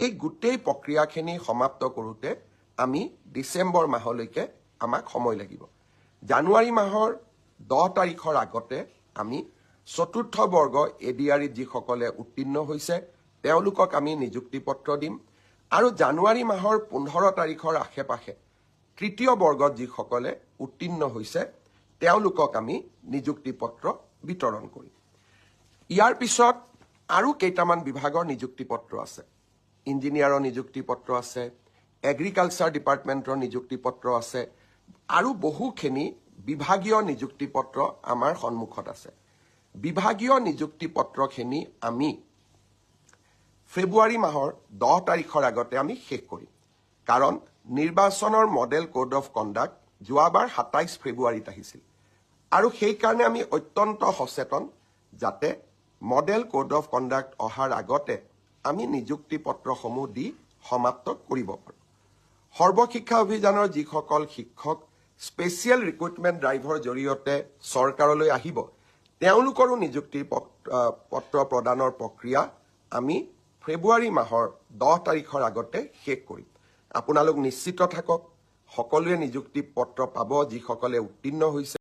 এই গোটেই প্ৰক্ৰিয়াখিনি সমাপ্ত কৰোঁতে আমি ডিচেম্বৰ মাহলৈকে আমাক সময় লাগিব। জানুৱাৰী মাহৰ 10 তাৰিখৰ আগতে আমি চতুৰ্থ বৰ্গ এডিআৰিত যিসকলে উত্তীৰ্ণ হৈছে তেওঁলোকক আমি নিযুক্তি পত্ৰ দিম আৰু জানুৱাৰী মাহৰ 15 তাৰিখৰ আশে-পাশে তৃতীয় বৰ্গত যিসকলে উত্তীৰ্ণ হৈছে তেওঁলোকক আমি নিযুক্তি পত্ৰ বিতৰণ কৰিম। ইয়াৰ পিছত আৰু কেইটামান বিভাগৰ নিযুক্তি পত্ৰ আছে। ইঞ্জিনিয়াৰৰ নিযুক্তি পত্ৰ আছে, এগ্ৰিকালচাৰ ডিপাৰ্টমেণ্টৰ নিযুক্তি পত্ৰ আছে আৰু বহুখিনি বিভাগীয় নিযুক্তি পত্ৰ আমাৰ সন্মুখত আছে। বিভাগীয় নিযুক্তি পত্ৰখিনি আমি ফেব্ৰুৱাৰী মাহৰ 10 তাৰিখৰ আগতে আমি শেষ কৰিম। কাৰণ নিৰ্বাচনৰ মডেল কোড অফ কণ্ডাক্ট যোৱাবাৰ 27 ফেব্ৰুৱাৰীত আহিছিল আৰু সেইকাৰণে আমি অত্যন্ত সচেতন যাতে মডেল কোড অফ কণ্ডাক্ট অহাৰ আগতে আমি নিযুক্তি পত্ৰসমূহ দি সমাপ্ত কৰিব পাৰোঁ। সৰ্বশিক্ষা অভিযানৰ যিসকল শিক্ষক স্পেচিয়েল ৰিক্ৰুটমেণ্ট ড্ৰাইভৰ জৰিয়তে চৰকাৰলৈ আহিব তেওঁলোকৰো নিযুক্তি পত্ৰ প্ৰদানৰ প্ৰক্ৰিয়া আমি ফেব্ৰুৱাৰী মাহৰ 10 তাৰিখৰ আগতে শেষ কৰিম। আপোনালোক নিশ্চিত থাকক, সকলোৱে নিযুক্তি পত্ৰ পাব যিসকলে উত্তীৰ্ণ হৈছে।